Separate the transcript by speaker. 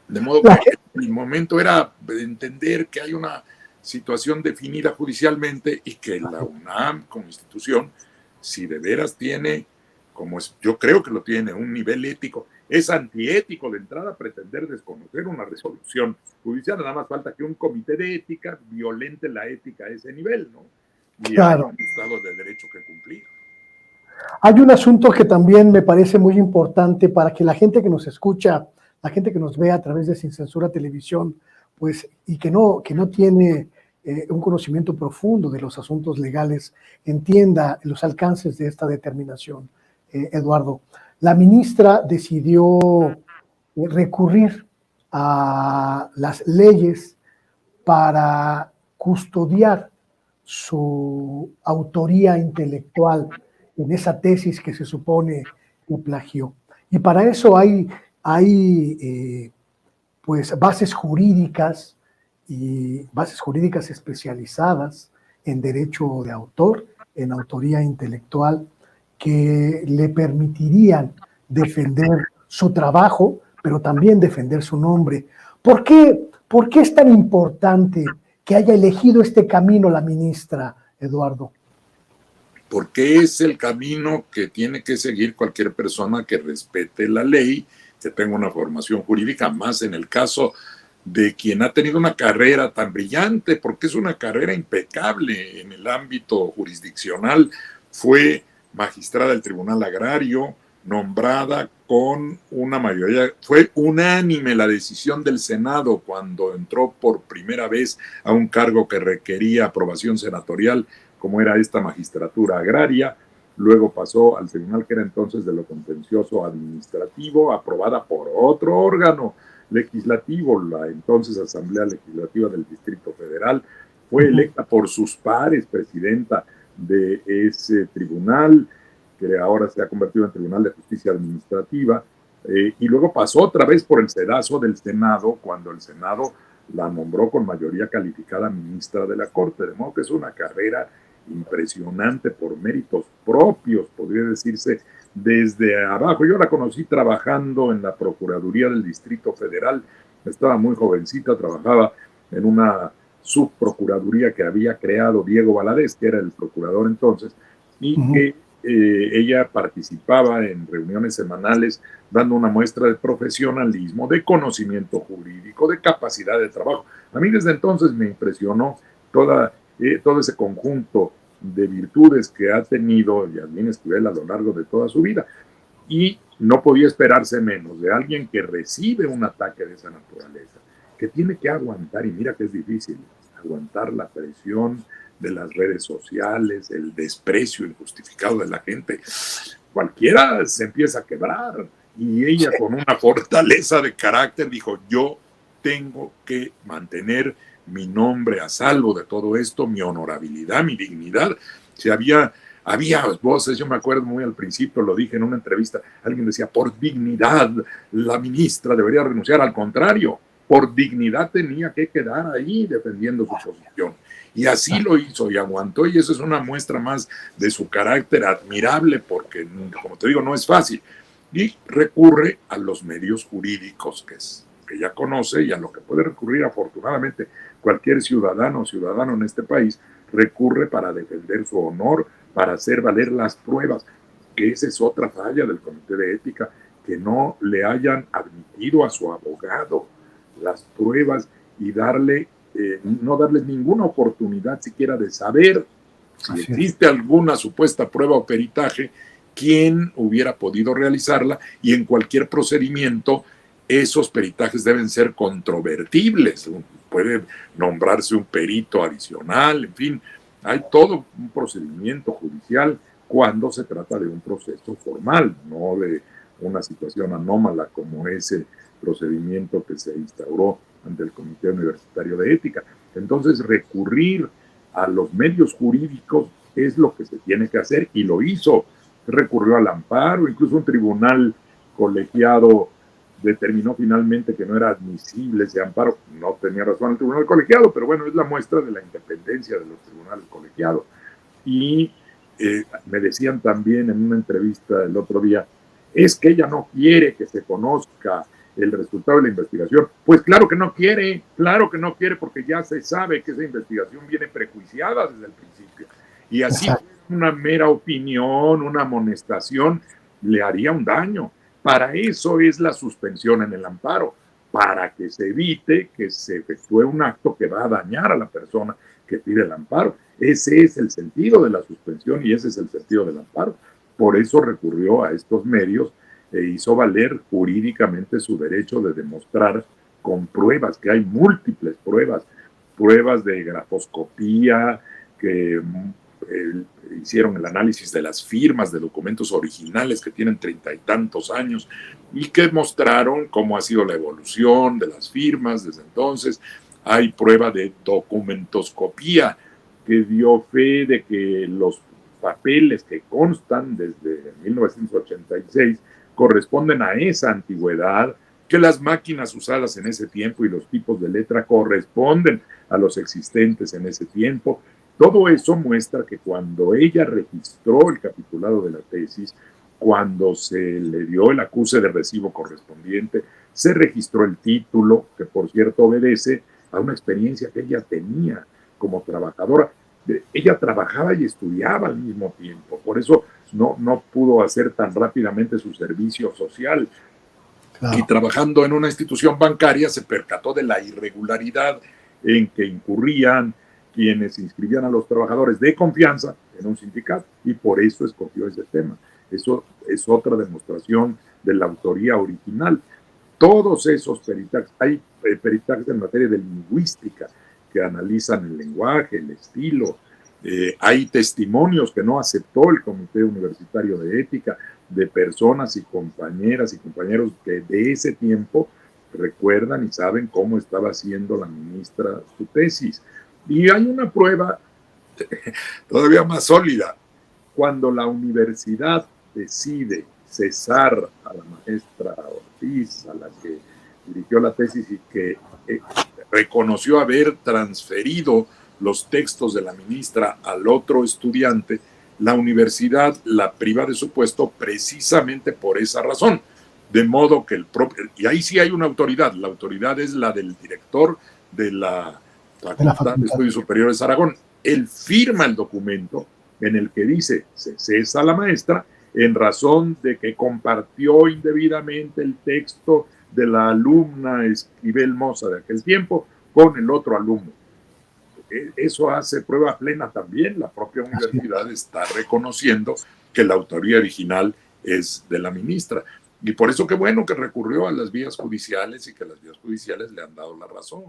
Speaker 1: De modo que el momento era entender que hay una situación definida judicialmente y que la UNAM como institución, si de veras tiene, como es, yo creo que lo tiene, un nivel ético, es antiético de entrada pretender desconocer una resolución judicial. Nada más falta que un comité de ética violente la ética a ese nivel, ¿no? Y hay un Estado de Derecho que cumplir.
Speaker 2: Hay un asunto que también me parece muy importante para que la gente que nos escucha, la gente que nos ve a través de Sin Censura Televisión, pues, y que no tiene un conocimiento profundo de los asuntos legales, entienda los alcances de esta determinación. Eduardo, la ministra decidió recurrir a las leyes para custodiar su autoría intelectual en esa tesis que se supone que plagió. Y para eso hay pues bases jurídicas y bases jurídicas especializadas en derecho de autor, en autoría intelectual, que le permitirían defender su trabajo, pero también defender su nombre. ¿Por qué es tan importante que haya elegido este camino la ministra, Eduardo?
Speaker 1: Porque es el camino que tiene que seguir cualquier persona que respete la ley, que tenga una formación jurídica, más en el caso de quien ha tenido una carrera tan brillante, porque es una carrera impecable en el ámbito jurisdiccional. Fue magistrada del Tribunal Agrario, nombrada con una mayoría, fue unánime la decisión del Senado cuando entró por primera vez a un cargo que requería aprobación senatorial, como era esta magistratura agraria. Luego pasó al tribunal que era entonces de lo contencioso administrativo, aprobada por otro órgano legislativo, la entonces Asamblea Legislativa del Distrito Federal. Fue electa por sus pares presidenta de ese tribunal, que ahora se ha convertido en Tribunal de Justicia Administrativa, y luego pasó otra vez por el sedazo del Senado, cuando el Senado la nombró con mayoría calificada ministra de la Corte, de modo que es una carrera impresionante por méritos propios, podría decirse, desde abajo. Yo la conocí trabajando en la Procuraduría del Distrito Federal, estaba muy jovencita, trabajaba en una subprocuraduría que había creado Diego Valadez, que era el procurador entonces, y que ella participaba en reuniones semanales dando una muestra de profesionalismo, de conocimiento jurídico, de capacidad de trabajo. A mí desde entonces me impresionó todo ese conjunto de virtudes que ha tenido Yasmín Esquivel a lo largo de toda su vida. Y no podía esperarse menos de alguien que recibe un ataque de esa naturaleza, que tiene que aguantar, y mira que es difícil, aguantar la presión de las redes sociales, el desprecio injustificado de la gente. Cualquiera se empieza a quebrar, y ella con una fortaleza de carácter dijo: yo tengo que mantener mi nombre a salvo de todo esto, mi honorabilidad, mi dignidad. Si había voces, yo me acuerdo muy al principio, lo dije en una entrevista, alguien decía: por dignidad la ministra debería renunciar. Al contrario, por dignidad tenía que quedar ahí defendiendo su posición. Y así lo hizo y aguantó, y eso es una muestra más de su carácter admirable, porque, como te digo, no es fácil. Y recurre a los medios jurídicos que ya conoce, y a lo que puede recurrir afortunadamente cualquier ciudadano o ciudadano en este país, recurre para defender su honor, para hacer valer las pruebas, que esa es otra falla del Comité de Ética, que no le hayan admitido a su abogado las pruebas y no darles ninguna oportunidad siquiera de saber si existe alguna supuesta prueba o peritaje, quién hubiera podido realizarla, y en cualquier procedimiento esos peritajes deben ser controvertibles. Puede nombrarse un perito adicional, en fin, hay todo un procedimiento judicial cuando se trata de un proceso formal, no de una situación anómala como ese procedimiento que se instauró ante el Comité Universitario de Ética. Entonces, recurrir a los medios jurídicos es lo que se tiene que hacer, y lo hizo. Recurrió al amparo, incluso un tribunal colegiado determinó finalmente que no era admisible ese amparo. No tenía razón el tribunal colegiado, pero bueno, es la muestra de la independencia de los tribunales colegiados. Y me decían también en una entrevista el otro día: es que ella no quiere que se conozca el resultado de la investigación. Pues claro que no quiere, porque ya se sabe que esa investigación viene prejuiciada desde el principio. Y así una mera opinión, una amonestación, le haría un daño. Para eso es la suspensión en el amparo, para que se evite que se efectúe un acto que va a dañar a la persona que pide el amparo. Ese es el sentido de la suspensión y ese es el sentido del amparo. Por eso recurrió a estos medios e hizo valer jurídicamente su derecho de demostrar con pruebas, que hay múltiples pruebas de grafoscopía, que hicieron el análisis de las firmas de documentos originales que tienen 30 y tantos años y que mostraron cómo ha sido la evolución de las firmas desde entonces. Hay prueba de documentoscopía que dio fe de que los papeles que constan desde 1986 corresponden a esa antigüedad, que las máquinas usadas en ese tiempo y los tipos de letra corresponden a los existentes en ese tiempo. Todo eso muestra que cuando ella registró el capitulado de la tesis, cuando se le dio el acuse de recibo correspondiente, se registró el título, que por cierto obedece a una experiencia que ella tenía como trabajadora. Ella trabajaba y estudiaba al mismo tiempo, por eso no pudo hacer tan rápidamente su servicio social. Claro. Y trabajando en una institución bancaria se percató de la irregularidad en que incurrían quienes inscribían a los trabajadores de confianza en un sindicato y por eso escogió ese tema. Eso es otra demostración de la autoría original. Todos esos peritajes, hay peritajes en materia de lingüística que analizan el lenguaje, el estilo. Hay testimonios que no aceptó el Comité Universitario de Ética de personas y compañeras y compañeros que de ese tiempo recuerdan y saben cómo estaba haciendo la ministra su tesis. Y hay una prueba todavía más sólida. Cuando la universidad decide cesar a la maestra Ortiz, a la que dirigió la tesis y que reconoció haber transferido los textos de la ministra al otro estudiante, la universidad la priva de su puesto precisamente por esa razón. De modo que el propio, y ahí sí hay una autoridad, la autoridad es la del director de la Facultad de Estudios Superiores de Aragón. Él firma el documento en el que dice se cesa a la maestra en razón de que compartió indebidamente el texto de la alumna Esquivel Moza de aquel tiempo con el otro alumno. Eso hace prueba plena también. La propia universidad está reconociendo que la autoría original es de la ministra. Y por eso qué bueno que recurrió a las vías judiciales y que las vías judiciales le han dado la razón.